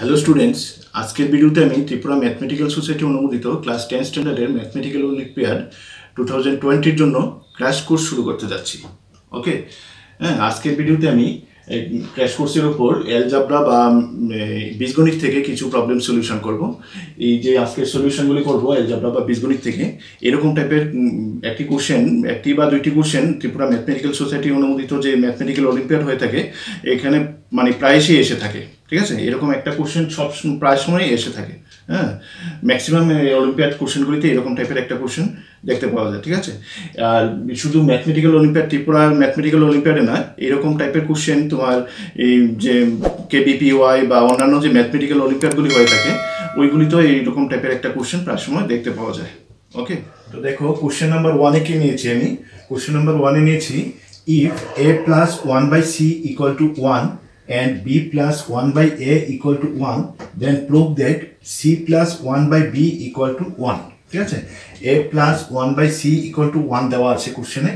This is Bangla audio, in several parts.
হ্যালো স্টুডেন্টস, আজকের ভিডিওতে আমি ত্রিপুরা ম্যাথমেটিক্যাল সোসাইটি অনুমোদিত ক্লাস 10 স্ট্যান্ডার্ডের ম্যাথমেটিক্যাল অলিম্পিয়াড 2020-র জন্য ক্র্যাশ কোর্স শুরু করতে যাচ্ছি। ওকে, আজকের ভিডিওতে আমি ক্র্যাশ কোর্সের উপর অ্যালজাবরা বা বীজগণিত থেকে কিছু প্রবলেম সলিউশন করব। এই যে আজকের সলিউশনগুলি করব অ্যালজাবরা বা বীজগণিত থেকে, এরকম টাইপের একটি বা দুইটি কোশ্চেন ত্রিপুরা ম্যাথমেটিক্যাল সোসাইটি অনুমোদিত যে ম্যাথমেটিক্যাল অলিম্পিয়াড হয়ে থাকে এখানে প্রায়শই এসে থাকে। ঠিক আছে, এরকম একটা কোশ্চেন প্রায় সময়ই এসে থাকে। ম্যাক্সিমাম অলিম্পিয়াড কোশ্চেনগুলিতে এরকম টাইপের একটা কোশ্চেন দেখতে পাওয়া যায়। ঠিক আছে, আর শুধু ম্যাথমেটিক্যাল অলিম্পিয়াড, ত্রিপুরা ম্যাথমেটিক্যাল অলিম্পিয়াডে না, এরকম টাইপের কোশ্চেন তোমার এই যে KBPY বা অন্যান্য যে ম্যাথমেটিক্যাল অলিম্পিয়াডগুলি হয়ে থাকে ওইগুলিতেও এইরকম টাইপের একটা কোশ্চেন প্রায় সময় দেখতে পাওয়া যায়। ওকে, তো দেখো কোশ্চেন নাম্বার 1-এ কি নিয়েছি আমি? কোশ্চেন নাম্বার 1-এ নিয়েছি if a plus 1/c equal to 1 and b plus 1/a equal to 1, then prove that c plus 1/b equal to 1. ঠিক আছে, a plus 1/c equal to 1 দেওয়া আছে কোশ্চেনে,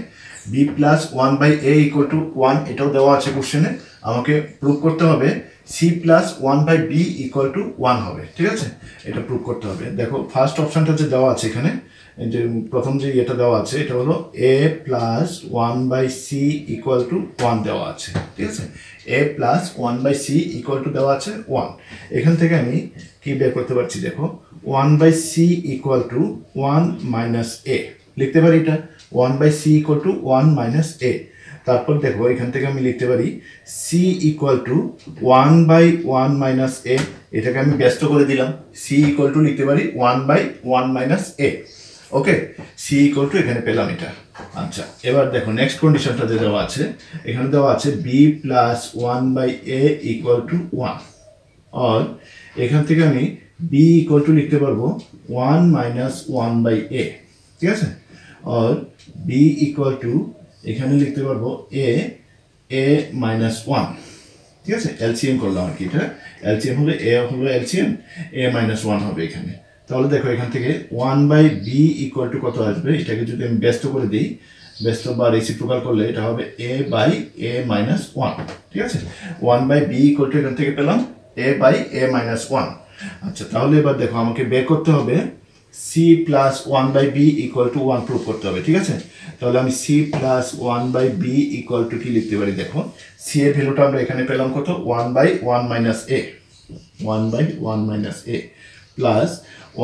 b plus 1/a equal to 1 এটাও দেওয়া আছে কোশ্চেনে। আমাকে প্রুভ করতে হবে c plus 1/b equal to 1 হবে। ঠিক আছে, এটা প্রুভ করতে হবে। দেখো ফার্স্ট অপশনটা যে দেওয়া আছে এখানে, যে প্রথম যে এটা দেওয়া আছে এটা হলো a plus 1/c equal to 1 দেওয়া আছে। ঠিক আছে, a plus 1/c equal to দেওয়া আছে 1। এখান থেকে আমি কি বের করতে পারছি? দেখো 1/c equal to 1 minus a লিখতে পারি। এটা 1/c equal to 1 minus a। তারপর দেখো এখান থেকে আমি লিখতে পারি c equal to 1/1 minus a, এটাকে আমি ব্যস্ত করে দিলাম। c equal to লিখতে পারি 1/1 minus a। Okay, c equal to এখানে পেলাম এটা। আচ্ছা, এবার দেখো নেক্সট কন্ডিশনটা যে দেওয়া আছে এখানে দেওয়া আছে b plus 1/a equal to 1, আর এখান থেকে আমি b equal to লিখতে পারবো 1 minus 1/a। ঠিক আছে, আর b equal to এখানে লিখতে পারবো a minus 1। ঠিক আছে, এলসিএম করলাম আর কি, এটা এলসিএম হলে a হলো এলসিএম, a minus 1 হবে এখানে। তাহলে দেখো এখান থেকে 1/b equal to কত আসবে? এটাকে যদি আমি ব্যস্ত করে দিই, ব্যস্ত বা রেসিপ্রোকাল করলে এটা হবে a/a minus 1। ঠিক আছে, 1/b equal to এখান থেকে পেলাম a/a minus 1। আচ্ছা, তাহলে এবার দেখো আমাকে বের করতে হবে c plus 1/b equal to 1 prove করতে হবে। ঠিক আছে, তাহলে আমি c plus 1/b equal to কি লিখতে পারি? দেখো c এর ভ্যালুটা আমরা এখানে পেলাম কত? 1/1 minus a, 1/1 minus a plus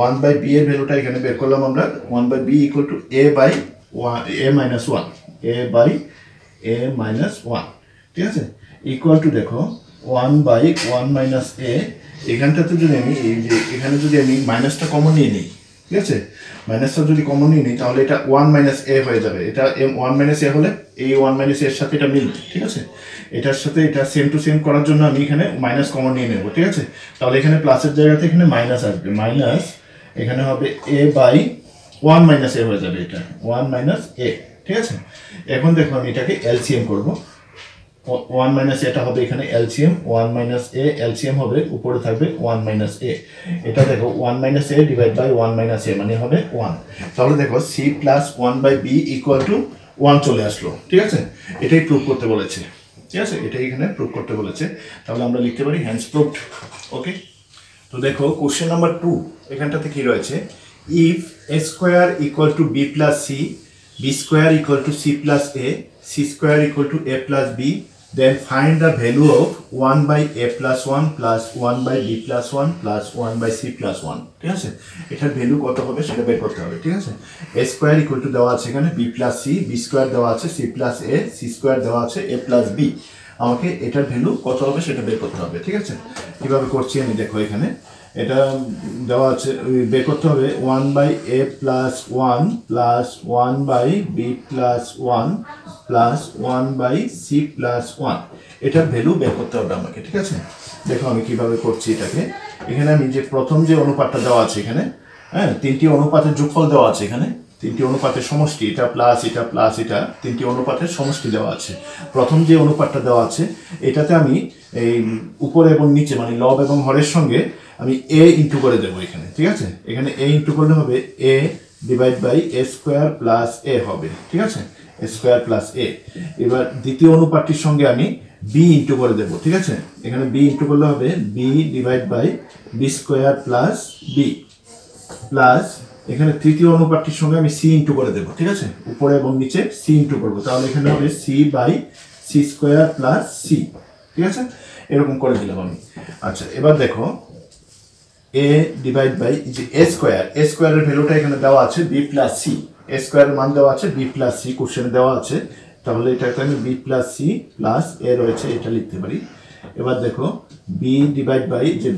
1/b এর ভ্যালুটা এখানে বের করলাম আমরা 1/b equal to a/a minus 1, a/a minus 1। ঠিক আছে, ইকুয়াল টু দেখো 1/1 minus a। এখানটাতে যদি আমি এই যে এখানে যদি আমি মাইনাসটা কমন নিয়ে নিই, ঠিক আছে, মাইনাসটা যদি কমন নিয়ে নিই তাহলে এটা 1 minus a হয়ে যাবে। এটা 1 minus a হলে এই 1 minus a এর সাথে এটা মিলবে। ঠিক আছে, এটার সাথে এটা সেম টু সেম করার জন্য আমি এখানে মাইনাস কমন নিয়ে নেব। ঠিক আছে, তাহলে এখানে প্লাসের জায়গাতে এখানে মাইনাস আসবে, মাইনাস এখানে হবে a/1 minus a হয়ে যাবে, এটা 1 minus a। ঠিক আছে, এখন দেখো আমি এটাকে এলসিএম করব। 1 minus এটা হবে এখানে এলসিএম, 1 minus a এলসিএম হবে, উপরে থাকবে 1 minus a। এটা দেখো 1 minus a divide by 1 minus a মানে হবে 1। তাহলে দেখো c plus 1/b equal to 1 চলে আসলো। ঠিক আছে, এটাই প্রুভ করতে বলেছে। ঠিক আছে, এটাই এখানে প্রুভ করতে বলেছে, তাহলে আমরা লিখতে পারি হ্যান্স প্রুভড। ওকে, তো দেখো কোশ্চেন নাম্বার 2 এখানটাতে কি রয়েছে? If a square equal to b plus c, b square equal to c plus a, c square equal to a plus b, then find the value of 1/a plus 1 plus 1/b plus 1 plus 1/c plus 1। ঠিক আছে, এটার ভ্যালু কত হবে সেটা বের করতে হবে। ঠিক আছে, a square equal to দেওয়া আছে এখানে b plus c, b square দেওয়া আছে c plus a, c square দেওয়া আছে a plus b। আমাকে এটার ভ্যালু কত হবে সেটা বের করতে হবে। ঠিক আছে, কিভাবে করছি আমি দেখো এখানে এটা দেওয়া আছে, বের করতে হবে 1/a plus 1 plus 1/b plus 1 plus 1/c plus 1, এটার ভ্যালু বের করতে হবে আমাকে। ঠিক আছে, দেখো আমি কিভাবে করছি এটাকে। এখানে আমি যে প্রথম যে অনুপাতটা দেওয়া আছে এখানে, তিনটি অনুপাতের যোগফল দেওয়া আছে এখানে, তিনটি অনুপাতের সমষ্টি, এটা প্লাস এটা প্লাস এটা, তিনটি অনুপাতের সমষ্টি দেওয়া আছে। প্রথম যে অনুপাতটা দেওয়া আছে এটাতে আমি এই উপরে এবং নিচে মানে লব এবং হরের সঙ্গে আমি a ইন্টু করে দেবো এখানে। ঠিক আছে, এখানে a ইন্টু করলে হবে a divide by a square plus a হবে। ঠিক আছে, স্কোয়ার প্লাস এ। এবার দ্বিতীয় অনুপাতটির সঙ্গে আমি বি ইন্টু করে দেবো, ঠিক আছে। এখানে বি ইন্টু করলে হবে B divide by B square plus B, plus এখানে তৃতীয় অনুপাতটির সঙ্গে আমি সি ইন্টু করে দেবো, ঠিক আছে। উপরে এবং নিচে সি ইন্টু করবো, তাহলে এখানে হবে C by C square plus C, ঠিক আছে। এরকম করে দিলাম আমি। আচ্ছা, এবার দেখো এ ডিভাইড বাই যে এ স্কোয়ারের ভ্যালুটা এখানে দেওয়া আছে বি প্লাস সি, এ স্কোয়ারের মান দেওয়া আছে বি প্লাস সি, কোশ্চেনে দেওয়া আছে। তাহলে এটাকে আমি বি প্লাস সি প্লাস এ রয়েছে এটা লিখতে পারি। এবার দেখো বি ডিভাইড বাই যে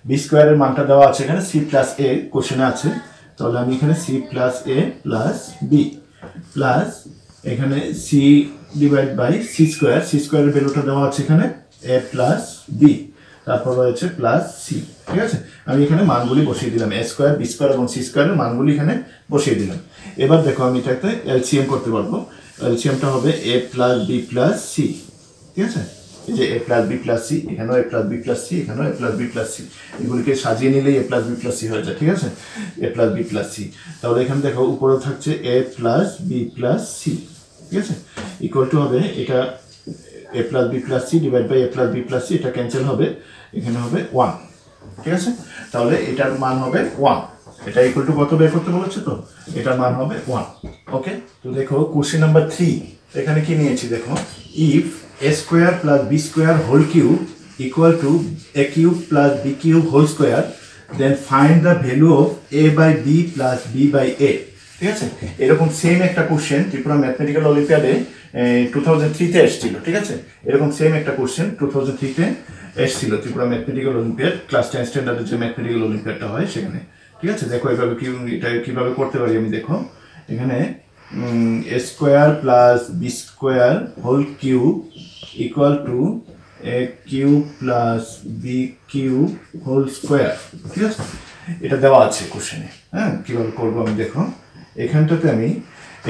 বি স্কোয়ারের মানটা দেওয়া আছে এখানে সি প্লাস এ কোশ্চেনে আছে, তাহলে আমি এখানে সি প্লাস এ প্লাস বি, প্লাস এখানে সি ডিভাইড বাই সি স্কোয়ারের ভ্যালুটা দেওয়া আছে এখানে এ প্লাস বি, তারপর রয়েছে প্লাস সি, ঠিক আছে। আমি এখানে মানগুলি বসিয়ে দিলাম, এ স্কোয়ার বি স্কোয়ার এবং সি স্কোয়ারের মানগুলি এখানে বসিয়ে দিলাম। এবার দেখো আমি এটাতে এলসিএম করতে পারবো। এলসিএমটা হবে A plus B plus C, ঠিক আছে। এই যে A plus B plus C, এখানেও A plus B plus C, এখানেও A plus B plus C, এগুলিকে সাজিয়ে নিলেই A plus B plus C হয়ে যায়, ঠিক আছে। A plus B plus C, তাহলে এখানে দেখো উপরে থাকছে A plus B plus C, ঠিক আছে। ইকুয়াল টু হবে এটা A plus B plus C divide by A plus B plus C, এটা ক্যান্সেল হবে, এখানে হবে 1, ঠিক আছে। তাহলে এটার মান হবে 1, এটা ইকুয়াল টু কত বের করতে বলেছে, তো এটার মান হবে 1। ওকে, তো দেখো কোশ্চেন নাম্বার 3 এখানে কি নিয়েছি দেখো, if A square plus B square whole cube equal to A cube plus B cube whole square, then find the value of A by B plus B by A, ঠিক আছে। এরকম সেম একটা কোশ্চেন ত্রিপুরা ম্যাথমেটিক্যাল অলিম্পিয়াডে 2003-তে এসেছিল, ঠিক আছে। এরকম সেম একটা কোশ্চেন 2003-তে এসেছিল ত্রিপুরা ম্যাথমেটিক্যাল অলিম্পিয়াড, ক্লাস 10 স্ট্যান্ডার্ডের যে ম্যাথমেটিক্যাল অলিম্পিয়াডটা হয় সেখানে, ঠিক আছে। দেখো এভাবে কি এটা কীভাবে করতে পারি আমি, দেখো এখানে A square plus B square whole cube equal to A cube plus B cube whole square, ঠিক আছে। এটা দেওয়া আছে কোশ্চেনে, হ্যাঁ। কীভাবে করবো আমি দেখো, এখানটাতে আমি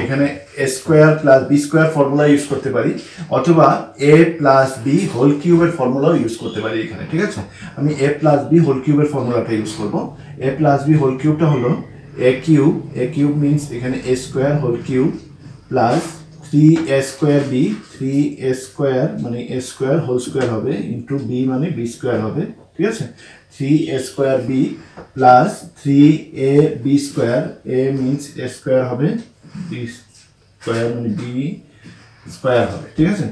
এখানে A square plus B square formula use করতে পারি, অথবা এ প্লাস বি হোল কিউবের ফর্মুলাও ইউজ করতে পারি এখানে, ঠিক আছে। আমি এ প্লাস বি হোল কিউবের ফর্মুলাটা ইউজ করবো। এ প্লাস বি হোল কিউবটা হলো এ কিউব মিনস এখানে A square whole cube plus 3a square B, 3a square মানে এ স্কোয়ার হোল স্কোয়ার হবে ইন্টু বি মানে বি স্কোয়ার হবে, ঠিক আছে। 3a square B plus 3ab square, A means A square হবে, বি স্কোয়ার মানে বি স্কোয়ার হবে, ঠিক আছে।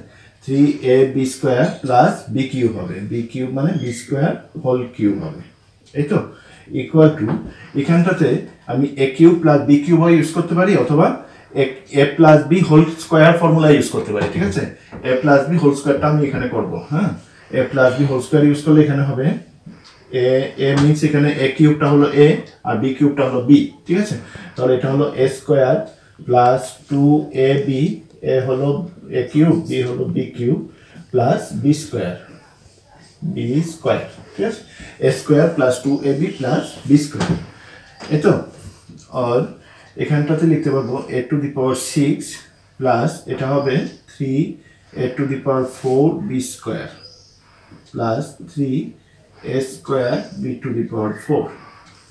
3ab square plus B cube হবে, বি কিউব মানে বি স্কোয়ার হোল কিউব হবে, এই তো। ইকুয়াল টু এখানটাতে আমি এ কিউব প্লাস বি কিউবও ইউজ করতে পারি, অথবা A plus B whole square formula use করতে পারি, ঠিক আছে। এ প্লাস বি হোল স্কোয়ারটা আমি এখানে করবো, হ্যাঁ। A plus B whole square use করলে এখানে হবে এ মিনস এখানে এ কিউবটা হলো এ আর বি কিউবটা হলো বি, ঠিক আছে। তাহলে এটা হলো এ স্কোয়ার প্লাস 2ab, এ হলো এ কিউব, বি হলো B cube plus B square, ঠিক আছে। A square plus 2ab plus B square, এই তো। আর এখানটাতে লিখতে পারবো এ টু দি পাওয়ার 6 প্লাস এটা হবে 3a to the power 4 B square plus 3a square B to the power 4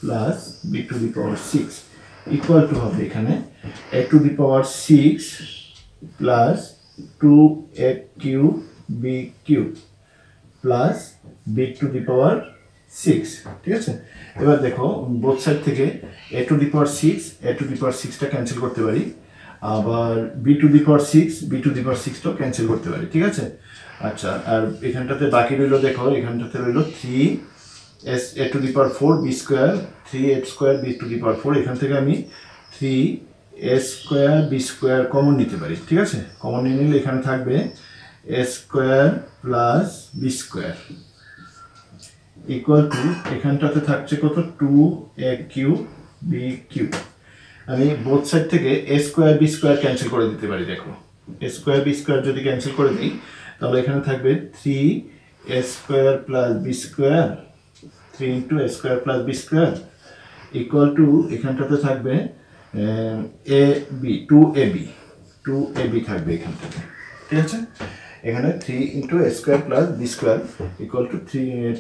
plus B to the power 6 equal to হবে এখানে A to the power 6 plus 2a cube B cube plus B to the power 6, ঠিক আছে। এবার দেখো বোথ সাইড থেকে এ টু দি পাওয়ার 6টা ক্যান্সেল করতে পারি, আবার বি টু দি পাওয়ার 6টাও ক্যান্সেল করতে পারি, ঠিক আছে। আচ্ছা, আর এখানটাতে বাকি রইল, দেখো এখানটাতে রইল 3a to the power 4 B square, 3a square B to the power 4, এখান থেকে আমি 3a square B square common নিতে পারি, ঠিক আছে। কমন নিয়ে নিলে এখানে থাকবে A square plus B square equal to এখানটাতে থাকছে কত 2a কিউব বি কিউব। আমি বোথ সাইড থেকে A square B square cancel করে দিতে পারি, দেখো এ স্কোয়ার বি স্কোয়ার যদি ক্যান্সেল করে দিই তাহলে এখানে থাকবে 3a square plus B square, 3 into A square plus B square equal to এখানটাতে থাকবে এ বি 2ab থাকবে এখানটাতে, ঠিক আছে। এখানে 3 into A square plus B square equal to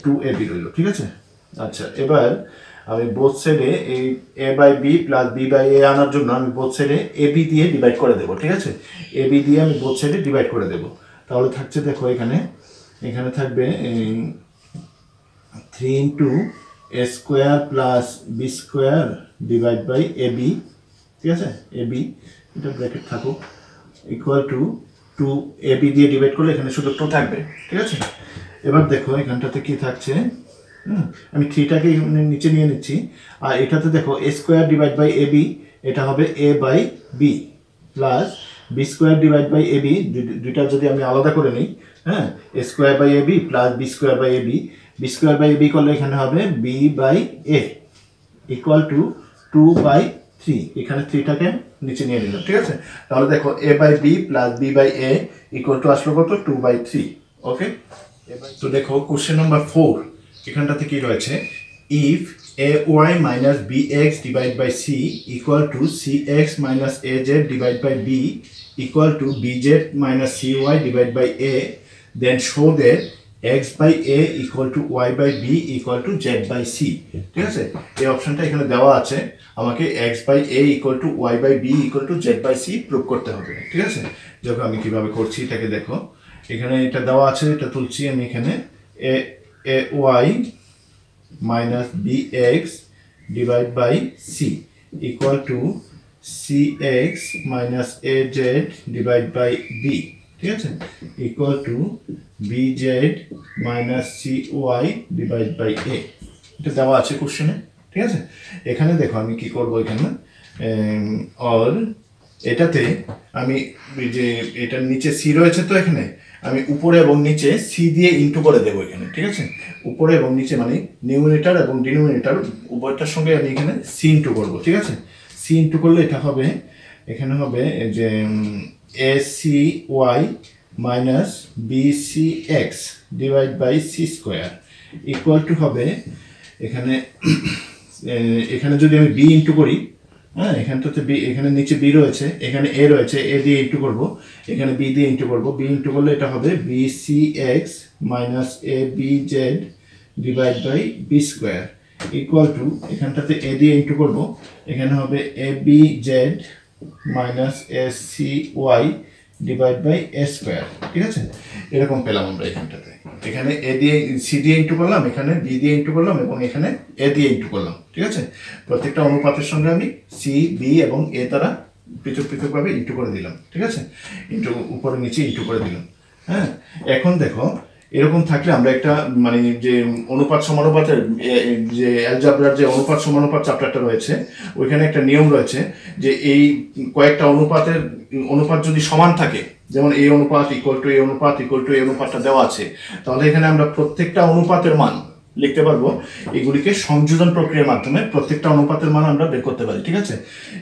2ab রইল, ঠিক আছে। আচ্ছা, এবার আমি বোথ সাইডে এই A by B plus B by A আনার জন্য আমি বোথ সাইডে এ বি দিয়ে ডিভাইড করে দেবো, ঠিক আছে? এ বি দিয়ে আমি বোথ সাইডে ডিভাইড করে দেবো। তাহলে থাকছে দেখো এখানে থাকবে 3 into A square plus B square divide by A B, ঠিক আছে? এ বি এটা ব্র্যাকেট থাকুক, ইকুয়াল টু 2 এ বি দিয়ে ডিভাইড করলে এখানে শুধু 2 থাকবে, ঠিক আছে? এবার দেখো এখানটাতে কি থাকছে, আমি 3টাকে নিচে নিয়ে নিচ্ছি, আর এটাতে দেখো A square divide by A B, এটা হবে A by B plus B square divide by A B, দুইটা যদি আমি আলাদা করে নিই, হ্যাঁ, A square by A B plus B square by A B, বি স্কোয়ার বাই এ বি করলে এখানে হবে B by A equal to 2/3, এখানে 3টাকে নিচে নিয়ে নিলাম, ঠিক আছে? তাহলে দেখো A by B plus B by A equal to আসলো কত, 2/3। ওকে, তো দেখো কোশ্চেন নাম্বার 4 এখানটাতে কি রয়েছে, if A Y minus B X divide by C equal to C X minus A Z divide by B equal to B Z minus C Y divide by A, then show that x by a equal to y by b equal to z by c, ঠিক আছে? এই অপশনটা এখানে দেওয়া আছে, আমাকে x by a equal to y by b equal to z by c prove করতে হবে, ঠিক আছে? দেখো আমি কিভাবে করছি এটাকে দেখো, এখানে এটা দেওয়া আছে, এটা তুলছি আমি এখানে a y minus b x divide by c equal to c x minus a z ডিভাইড বাই b, ঠিক আছে? Equal to B Z minus C Y divide by A, এটা দেওয়া আছে কোশ্চেনে, ঠিক আছে? এখানে দেখো আমি কি করবো, এখানে অর এটাতে আমি যে এটার নিচে সি রয়েছে, তো এখানে আমি উপরে এবং নিচে সি দিয়ে ইন্টু করে দেবো এখানে, ঠিক আছে? উপরে এবং নিচে মানে নিউমিনেটর এবং ডিনোমিনেটর উভয়টার সঙ্গে আমি এখানে সি ইন্টু করবো, ঠিক আছে? সি ইন্টু করলে এটা হবে, এখানে হবে যে A C Y minus B C X divide by C square equal to হবে, এখানে যদি আমি বি ইন্টু করি, হ্যাঁ, এখানটাতে বি, এখানে নিচে বি রয়েছে, এখানে এ রয়েছে, এ দিয়ে ইন্টু করবো, এখানে বি দিয়ে ইন্টু করবো, বি ইন্টু করলে এটা হবে B C X minus A B Z divide by B square equal to, এখানটাতে এ দিয়ে ইন্টু করবো, এখানে হবে A B Z minus A C Y divide by A square, ঠিক আছে? এরকম পেলাম আমরা এখানটাতে, এখানে এ দিয়ে সি দিয়ে ইন্টু করলাম, এখানে বি দিয়ে ইন্টু করলাম এবং এখানে এ দিয়ে ইন্টু করলাম, ঠিক আছে? প্রত্যেকটা অনুপাতের সঙ্গে আমি সি বি এবং এ দ্বারা পৃথক পৃথকভাবে ইন্টু করে দিলাম, ঠিক আছে? ইন্টু উপরে নিচে ইন্টু করে দিলাম, হ্যাঁ। এখন দেখো এরকম থাকলে আমরা একটা মানে যে অনুপাত সমানুপাতের যে অ্যালজাবরার যে অনুপাত সমানুপাত চ্যাপ্টারটা রয়েছে, ওইখানে একটা নিয়ম রয়েছে যে এই কয়েকটা অনুপাত যদি সমান থাকে, যেমন এই অনুপাত ইকুয়াল টু এই অনুপাত ইকুয়াল টু এই অনুপাতটা দেওয়া আছে, তাহলে এখানে আমরা প্রত্যেকটা অনুপাতের মান লিখতে পারবো, এগুলিকে সংযোজন প্রক্রিয়ার মাধ্যমে প্রত্যেকটা অনুপাতের মান আমরা বের করতে পারি, ঠিক আছে?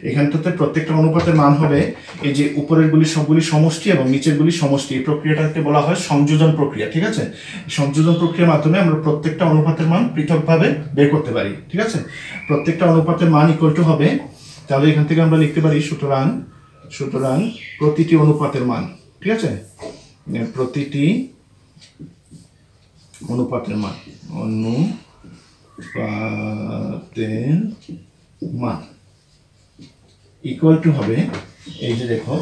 এখানটাতে প্রত্যেকটা অনুপাতের মান হবে এই যে উপরেরগুলি সবগুলি সমষ্টি এবং নিচেরগুলি সমষ্টি, এই প্রক্রিয়াটাকে বলা হয় সংযোজন প্রক্রিয়া, ঠিক আছে? সংযোজন প্রক্রিয়ার মাধ্যমে আমরা প্রত্যেকটা অনুপাতের মান পৃথকভাবে বের করতে পারি, ঠিক আছে? প্রত্যেকটা অনুপাতের মান ইকুয়াল টু হবে, তাহলে এখান থেকে আমরা লিখতে পারি সুতরাং প্রতিটি অনুপাতের মান, ঠিক আছে? প্রতিটি অনুপাতের মান ইকুয়াল টু হবে, এই যে দেখো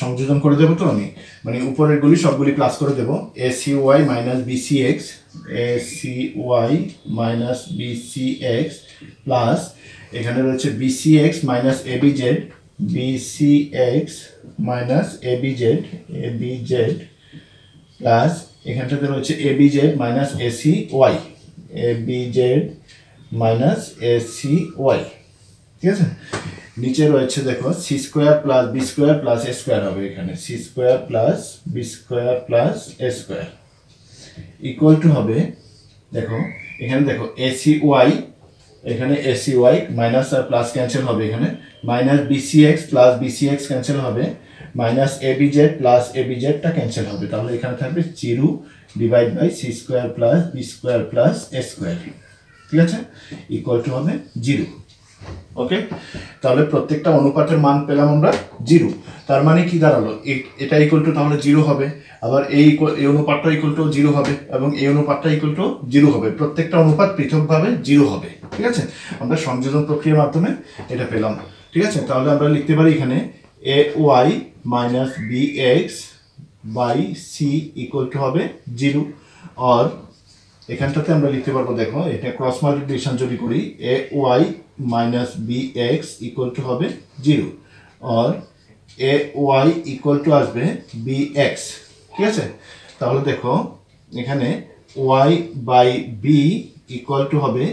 সংযোজন করে দেবো, তো আমি মানে উপরের গুলি সবগুলি প্লাস করে দেবো, A C Y minus B C X, A C Y minus B C X plus এখানে রয়েছে B C X minus A B Z, B C X minus A B Z plus এখানটাতে রয়েছে A B Z minus A C Y, A B Z minus A C Y, ঠিক আছে? নিচে রয়েছে দেখো C square plus B square plus A square হবে, এখানে C square plus B square plus A square equal to হবে, দেখো এখানে দেখো এ সি ওয়াই, এখানে এ সি ওয়াই মাইনাস আর প্লাস ক্যান্সেল হবে, এখানে minus B C X plus B C X cancel হবে, minus A B Z plus A B জেডটা ক্যান্সেল হবে, তাহলে এখানে থাকবে 0 divide by C square plus B square plus A square, ঠিক আছে? ইকুয়াল টু হবে 0। ওকে, তাহলে প্রত্যেকটা অনুপাতের মান পেলাম আমরা 0। তার মানে কি দাঁড়ালো, এটা ইকুয়াল টু তাহলে 0 হবে, আবার এই অনুপাতটা ইকুয়াল টু 0 হবে, এবং এই অনুপাতটা ইকুয়াল টু 0 হবে। প্রত্যেকটা অনুপাত পৃথকভাবে 0 হবে। ঠিক আছে, আমরা সংযোজন প্রক্রিয়ার মাধ্যমে এটা পেলাম। ঠিক আছে, তাহলে আমরা লিখতে পারি এখানে ay minus bx by C equal to হবে 0। আর এখানটাতে আমরা লিখতে পারবো, দেখো এটা ক্রস মাল্টিপ্লিকেশন যদি করি, ay minus bx equal to হবে 0, আর ay ইকুয়াল টু আসবে bx। ঠিক আছে, তাহলে দেখো এখানে y by b equal to হবে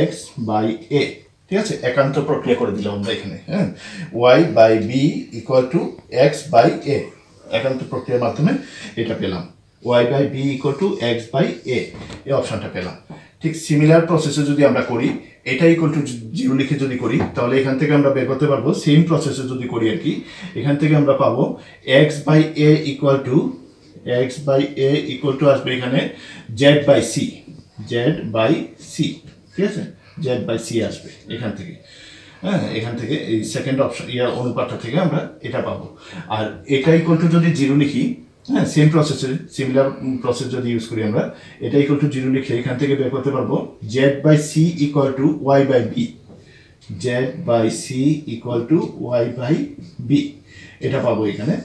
x বাই a। ঠিক আছে, একান্ত প্রক্রিয়া করে দিলাম আমরা এখানে। হ্যাঁ, y by b equal to x by a, একান্ত প্রক্রিয়ার মাধ্যমে এটা পেলাম, y by b equal to x by a, এই অপশনটা পেলাম। ঠিক সিমিলার প্রসেসে যদি আমরা করি, এটা ইকুয়াল টু 0 লিখে যদি করি, তাহলে এখান থেকে আমরা বের করতে পারবো, সেম প্রসেসে যদি করি আর কি, এখান থেকে আমরা পাবো x by a equal to আসবে এখানে z বাই c, ঠিক আছে, z বাই c আসবে এখান থেকে। হ্যাঁ, এখান থেকে এই সেকেন্ড অপশন অনুপাতটা থেকে আমরা এটা পাবো। আর এটা ইকুয়াল টু যদি 0 লিখি, হ্যাঁ সেম প্রসেসে, সিমিলার প্রসেস যদি ইউজ করি আমরা, এটা ইকুয়াল টু 0 লিখলে এখান থেকে বের করতে পারবো z by c equal to y by b, z by c equal to y by b, এটা পাবো এখানে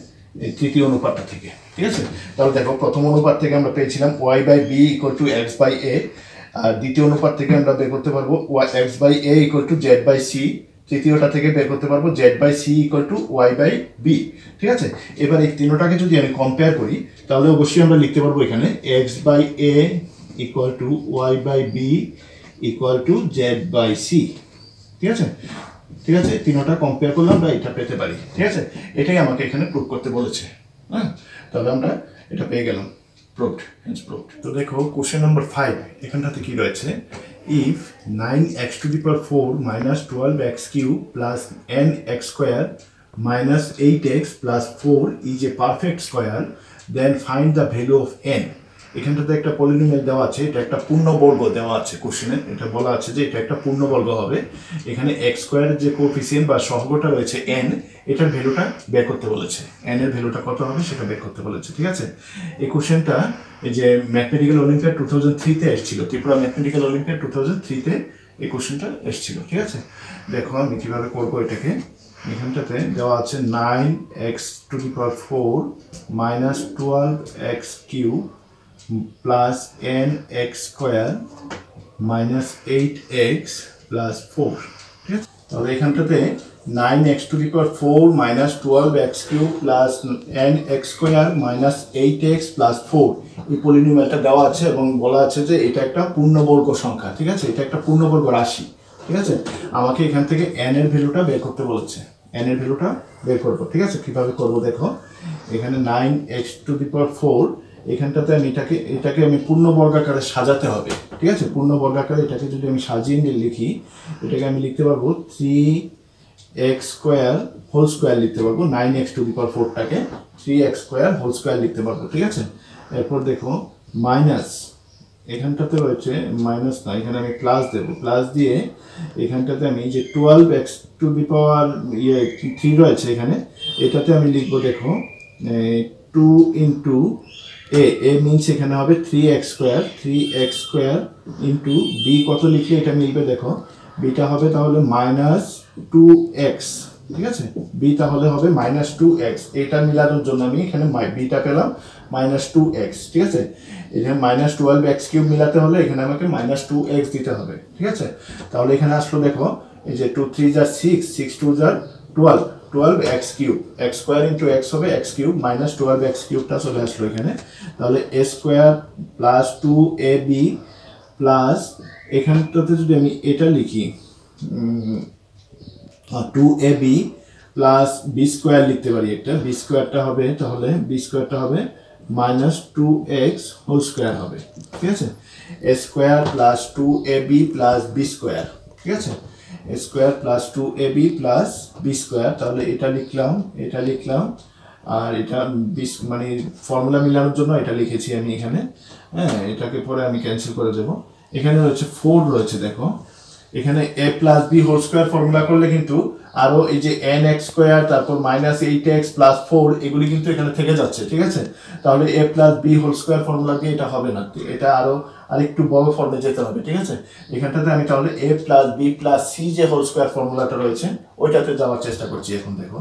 তৃতীয় অনুপাতটা থেকে। ঠিক আছে, তাহলে দেখো প্রথম অনুপাত থেকে আমরা পেয়েছিলাম y by b equal to x by a, আর দ্বিতীয় অনুপাত থেকে আমরা বের করতে পারবো x by a equal to z by c, তৃতীয়টা থেকে বের করতে পারবো z by c equal to y by b। ঠিক আছে, এবার এই তিনটাকে যদি আমি কম্পেয়ার করি, তাহলে অবশ্যই আমরা লিখতে পারবো এখানে x by a equal to y by b equal to z by c। ঠিক আছে, তিনটা কম্পেয়ার করলে আমরা এটা পেতে পারি। ঠিক আছে, এটাই আমাকে এখানে প্রুভ করতে বলেছে। হ্যাঁ, তাহলে আমরা এটা পেয়ে গেলাম, প্রুভড, হেন্স প্রুভড। তো দেখো কোশ্চেন নাম্বার 5, এখানটাতে কি রয়েছে, if 9x to the power 4 minus 12x cube plus nx square minus 8x plus 4 is a perfect square, then find the value of n। এখানটাতে একটা পলিনোমিয়াল দেওয়া আছে, এটা একটা পূর্ণবর্গ দেওয়া আছে কোশ্চেনে, এটা বলা আছে যে এটা একটা পূর্ণবর্গ হবে। এখানে x স্কয়ারের যে কোএফিসিয়েন্ট বা সহগটা রয়েছে n, এটার ভ্যালুটা বের করতে বলেছে, n এর ভ্যালুটা কত হবে সেটা বের করতে বলেছে। ঠিক আছে, এই কোশ্চেনটা এই যে ম্যাথমেটিক্যাল অলিম্পিয়াড 2003-তে এসেছিল, ত্রিপুরা ম্যাথমেটিক্যাল অলিম্পিয়াড 2003-তে এই কোশ্চেনটা এসেছিল। ঠিক আছে, দেখো আমি কিভাবে করবো এটাকে। এখানটাতে দেওয়া আছে 9x to the power 4 minus 12x cube plus nx square minus 8x plus 4। ঠিক আছে, তাহলে এখানটাতে 9x to the power 4 minus 12x cube plus nx square minus 8x plus 4 এই পলিনোমিয়ালটা দেওয়া আছে, এবং বলা আছে যে এটা একটা পূর্ণবর্গ সংখ্যা। ঠিক আছে, এটা একটা পূর্ণবর্গ রাশি। ঠিক আছে, আমাকে এখান থেকে n এর ভ্যালুটা বের করতে বলেছে, n এর ভ্যালুটা বের করবো। ঠিক আছে, কিভাবে করবো দেখো, এখানে 9x to the power 4, এখানটাতে আমি এটাকে আমি পূর্ণ বর্গাকারে সাজাতে হবে। ঠিক আছে, পূর্ণ বর্গাকারে এটাকে যদি আমি সাজিয়ে নিয়ে লিখি, এটাকে আমি লিখতে পারবো 3x স্কোয়ার হোল স্কোয়ার লিখতে পারবো, 9x to the power 4টাকে 3x স্কোয়ার হোল স্কোয়ার লিখতে পারবো। ঠিক আছে, এরপর দেখো মাইনাস, এখানটাতে রয়েছে মাইনাস না, এখানে আমি প্লাস দেবো, প্লাস দিয়ে এখানটাতে আমি যে 12x to the power 3 রয়েছে এখানে, এটাতে আমি লিখবো দেখো 2 into a মিনস এখানে হবে 3x স্কোয়ার ইন্টু b, কত লিখলে এটা মিলবে দেখো, বিটা হবে তাহলে মাইনাস 2x। ঠিক আছে, বি তাহলে হবে মাইনাস 2x, এটা মিলানোর জন্য আমি এখানে বিটা পেলাম মাইনাস 2x। ঠিক আছে, এখানে মাইনাস 12x কিউব মিলাতে হলে এখানে আমাকে মাইনাস 2x দিতে হবে। ঠিক আছে, তাহলে এখানে আসলো দেখো, এই যে 2 3 যা 6, 6 2 যা 12x cube, x square into x হবে x কিউব মাইনাস 12x কিউবটা চলে আসলো এখানে। তাহলে a square plus 2ab plus, এখানটাতে যদি আমি এটা লিখি 2ab প্লাস b স্কোয়ার লিখতে পারি, একটা b স্কোয়ারটা হবে, তাহলে b স্কোয়ারটা হবে মাইনাস 2x হোল স্কোয়ার হবে। ঠিক আছে, a square plus 2ab plus b square. ঠিক আছে, a square plus 2ab plus b square, তাহলে এটা লিখলাম, আর এটা মানে ফর্মুলা মিলানোর জন্য এটা লিখেছি আমি এখানে। হ্যাঁ, এটাকে পরে আমি ক্যান্সেল করে দেবো। এখানে রয়েছে 4 রয়েছে, দেখো এখানে a plus B whole square formula করলে কিন্তু আরো এই যে nx স্কোয়ার তারপর মাইনাস 8x প্লাস 4 এগুলি কিন্তু এখানে থেকে যাচ্ছে, ঠিক আছে। তাহলে a plus B whole square formula দিয়ে এটা হবে না, এটা আরো আরেকটু বড় ফর্মে যেতে হবে, ঠিক আছে। এখানটাতে আমি তাহলে a plus B plus C যে হোল স্কোয়ার ফর্মুলাটা রয়েছে ওইটাতে যাওয়ার চেষ্টা করছি। এখন দেখো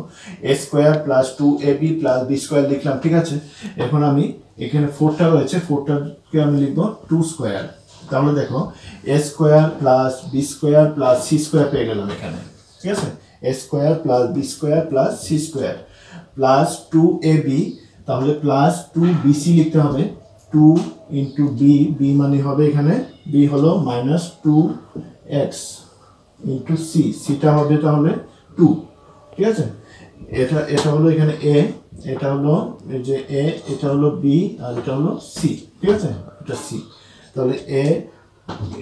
a square plus 2ab plus B square লিখলাম, ঠিক আছে। এখন আমি এখানে 4টা রয়েছে, 4টাকে আমি লিখবো 2 স্কোয়ার। তাহলে দেখো a square plus B square plus C square পেয়ে গেলাম এখানে, ঠিক আছে। a square plus B square plus C square plus 2ab, তাহলে প্লাস 2bc লিখতে হবে। 2 ইন্টু বি, বি মানে হবে এখানে বি হলো মাইনাস 2x ইন্টু সি, সিটা হবে তাহলে 2, ঠিক আছে। এটা হলো এখানে a, এটা হলো এই যে a, এটা হলো b আর এটা হলো c, ঠিক আছে। এটা c, তাহলে a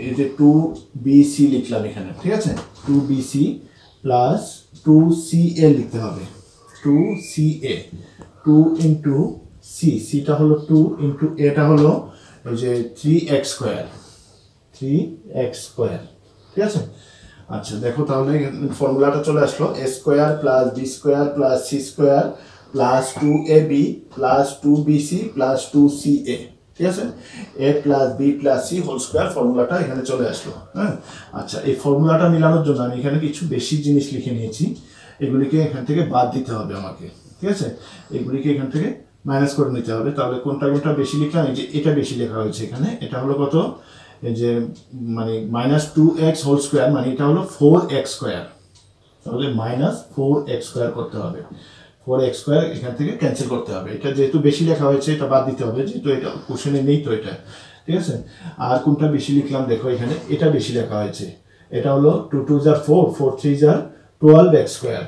এই যে 2bc লিখলাম এখানে, ঠিক আছে। 2bc প্লাস 2ca লিখতে হবে, 2ca, 2 ইন্টু সি, সিটা হলো 2 ইন্টু এটা হলো এই যে 3x স্কোয়ার, 3x স্কোয়ার, ঠিক আছে। আচ্ছা দেখো তাহলে ফর্মুলাটা চলে আসলো a square plus B square plus C square plus 2ab plus 2bc plus 2ca, ঠিক আছে। a plus B plus C whole square ফর্মুলাটা এখানে চলে আসলো, হ্যাঁ। আচ্ছা এই ফর্মুলাটা মিলানোর জন্য আমি এখানে কিছু বেশি জিনিস লিখে নিয়েছি, এগুলিকে এখান থেকে বাদ দিতে হবে আমাকে, ঠিক আছে। এগুলিকে এখান থেকে মাইনাস করে নিতে হবে। তাহলে কোনটা কোনটা বেশি লিখলাম, এই যে এটা বেশি লেখা হয়েছে এখানে, এটা হলো কত, এই যে মানে মাইনাস 2x হোল স্কোয়ার, মানে এটা হলো 4x স্কোয়ার, তাহলে মাইনাস 4x স্কোয়ার করতে হবে। 4x স্কোয়ার এখান থেকে ক্যান্সেল করতে হবে, এটা যেহেতু বেশি লেখা হয়েছে এটা বাদ দিতে হবে, যেহেতু এটা কোশ্চেনে নেই তো এটা, ঠিক আছে। আর কোনটা বেশি লিখলাম দেখো এখানে, এটা বেশি লেখা হয়েছে, এটা হলো 2 2 = 4, 4 3 = 12x square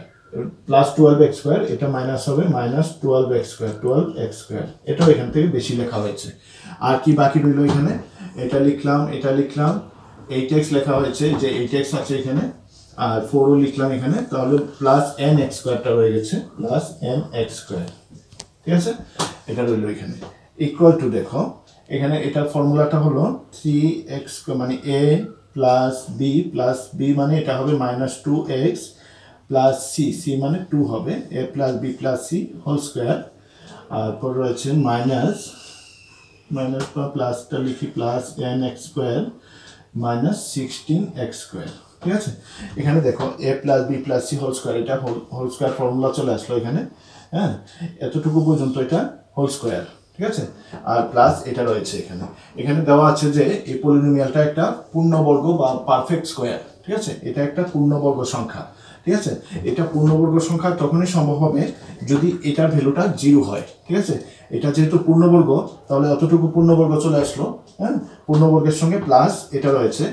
plus 12x square, এটা মাইনাস হবে minus 12x square, 12x square, এটাও এখান থেকে বেশি লেখা হয়েছে। আর কি বাকি রইল এখানে, এটা লিখলাম, এটা লিখলাম, 8x লেখা হয়েছে, যে 8x আছে এখানে, আর 4ও লিখলাম এখানে, তাহলে প্লাস nx স্কোয়ারটা রয়ে গেছে, প্লাস nx স্কোয়ার, ঠিক আছে। এটা রইল এখানে ইকুয়াল টু, দেখো এখানে এটা ফর্মুলাটা হলো 3x মানে a প্লাস বি মানে এটা হবে মাইনাস 2x প্লাস সি মানে 2 হবে, a plus B plus C whole square, আর পর রয়েছে মাইনাস বা প্লাসটা লিখি plus nx square minus 16x square, ঠিক আছে। এখানে দেখো a plus B plus C whole square, এটা হোল স্কোয়ার ফর্মুলা চলে আসলো এখানে, হ্যাঁ। এতটুকু পর্যন্ত এটা হোল স্কোয়ার, ঠিক আছে। আর প্লাস এটা রয়েছে এখানে, এখানে দেওয়া আছে যে এই পলিনোমিয়ালটা একটা পূর্ণবর্গ বা পারফেক্ট স্কোয়ার, ঠিক আছে। এটা একটা পূর্ণবর্গ সংখ্যা, ঠিক আছে। এটা পূর্ণবর্গ সংখ্যা তখনই সম্ভব হবে যদি এটার ভ্যালুটা 0 হয়, ঠিক আছে। এটা যেহেতু পূর্ণবর্গ তাহলে অতটুকু পূর্ণবর্গ চলে আসলো, হ্যাঁ। পূর্ণবর্গের সঙ্গে প্লাস এটা রয়েছে,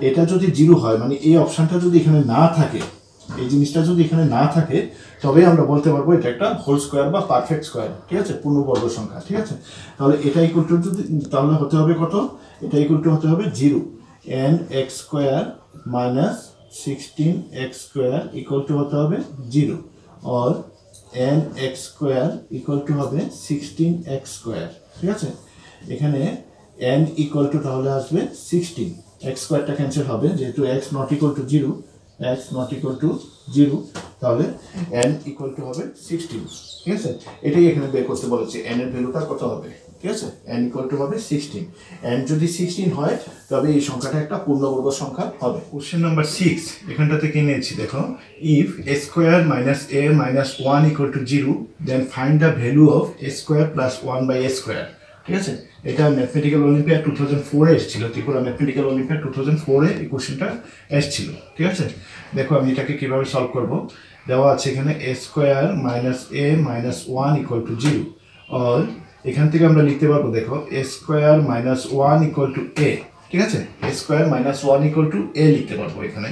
এটা যদি 0 হয় মানে এই অপশনটা যদি এখানে না থাকে, এই জিনিসটা যদি এখানে না থাকে, তবে আমরা বলতে পারবো এটা একটা হোল স্কোয়ার বা পারফেক্ট স্কোয়ার, ঠিক আছে, পূর্ণবর্গ সংখ্যা, ঠিক আছে। তাহলে এটা ইকুয়াল টু যদি, তাহলে হতে হবে কত, এটা ইকুয়াল টু হতে হবে 0, nx square minus 16x square equal two হতে হবে 0, और nx স্কোয়ার ইকুয়াল টু হবে 16x স্কোয়ার, ঠিক আছে। এখানে n ইকুয়াল টু তাহলে আসবে 16, x স্কোয়ারটা ক্যান্সেল হবে যেহেতু x not equal to 0, x not equal to 0, তাহলে n ইকুয়াল টু হবে 16, ঠিক আছে। এটাই এখানে বের করতে বলেছে, n এর ভ্যালুটা কত হবে, ঠিক আছে। n ইকুয়াল টু হবে 16, n যদি 16 হয় তবে এই সংখ্যাটা একটা পূর্ণবর্গ সংখ্যা হবে। কোশ্চেন নাম্বার 6 এখানটা থেকে নিয়েছি, দেখো if a square minus a minus 1 equal to 0 then find the value of a square plus 1 by a square, ঠিক আছে। এটা ম্যাথমেটিক্যাল অলিম্পিয়াড 2004 এ এসেছিল, ত্রিপুরা ম্যাথমেটিক্যাল অলিম্পিয়াড 2004 এ এই কোশ্চেনটা এসেছিল, ঠিক আছে। দেখো আমি এটাকে কিভাবে সলভ করব, দেওয়া আছে এখানে a square minus a minus 1 equal to 0, আর এখান থেকে আমরা লিখতে পারবো, দেখো a square minus 1 equal two a, ঠিক আছে। a square minus 1 equal two a লিখতে পারবো এখানে।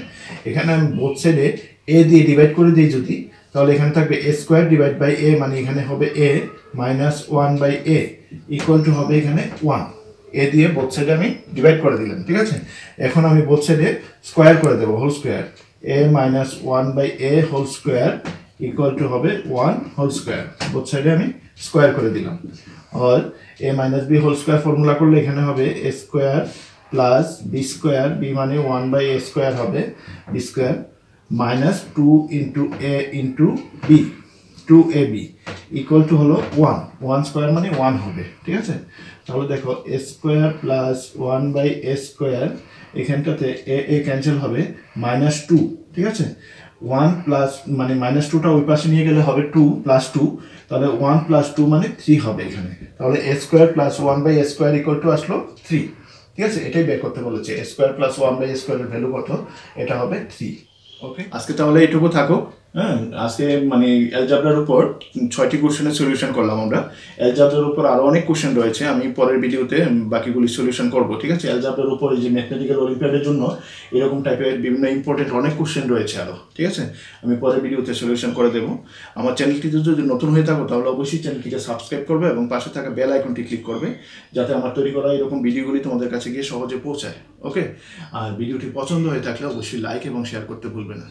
এখানে আমি বোথ সাইডে a দিয়ে ডিভাইড করে দিই যদি, তাহলে এখানে থাকবে a square divide by a, মানে এখানে হবে a minus 1 by a equal to হবে এখানে 1, a দিয়ে বোথ সাইডে আমি ডিভাইড করে দিলাম, ঠিক আছে। এখন আমি বোথ সাইডে স্কয়ার করে দেবো, whole square, a minus 1 by a whole square equal to হবে 1 হোল স্কয়ার, বোথ সাইডে আমি স্কয়ার করে দিলাম। और a minus B whole square formula করলে এখানে হবে a square plus B square, B মানে 1/a² হবে, B square minus 2 into A into B, 2ab equal to হলো 1 স্কোয়ার মানে 1 হবে, ঠিক আছে। তাহলে দেখো এ স্কোয়ার প্লাস 1/a², এখানটাতে এ ক্যান্সেল হবে, -2, ঠিক আছে। 1 প্লাস মানে -2টা ওই পাশে নিয়ে গেলে হবে 2 প্লাস 2, তাহলে 1 প্লাস 2 মানে 3 হবে এখানে। তাহলে A square plus 1/a² equal to আসলো 3, ঠিক আছে। এটাই বের করতে বলেছে, এ স্কোয়ার প্লাস 1/a² এর ভ্যালু কত, এটা হবে 3। ওকে, আজকে তাহলে এইটুকু থাকো। হ্যাঁ, আজকে মানে অ্যালজাবরার উপর 6টি কোশ্চেনের সলিউশন করলাম আমরা। অ্যালজাবরার উপর আরও অনেক কোশ্চেন রয়েছে, আমি পরের ভিডিওতে বাকিগুলি সলিউশন করব, ঠিক আছে। অ্যালজাবরার উপর এই যে ম্যাথমেটিক্যাল অলিম্পিয়াডের জন্য এরকম টাইপের বিভিন্ন ইম্পর্টেন্ট অনেক কোশ্চেন রয়েছে আরও, ঠিক আছে। আমি পরের ভিডিওতে সলিউশন করে দেবো। আমার চ্যানেলটিতে যদি নতুন হয়ে থাকো তাহলে অবশ্যই চ্যানেলটিকে সাবস্ক্রাইব করবে এবং পাশে থাকা বেল আইকনটি ক্লিক করবে, যাতে আমার তৈরি করা এরকম ভিডিওগুলি তোমাদের কাছে গিয়ে সহজে পৌঁছায়। ওকে, আর ভিডিওটি পছন্দ হয়ে থাকলে অবশ্যই লাইক এবং শেয়ার করতে ভুলবে না।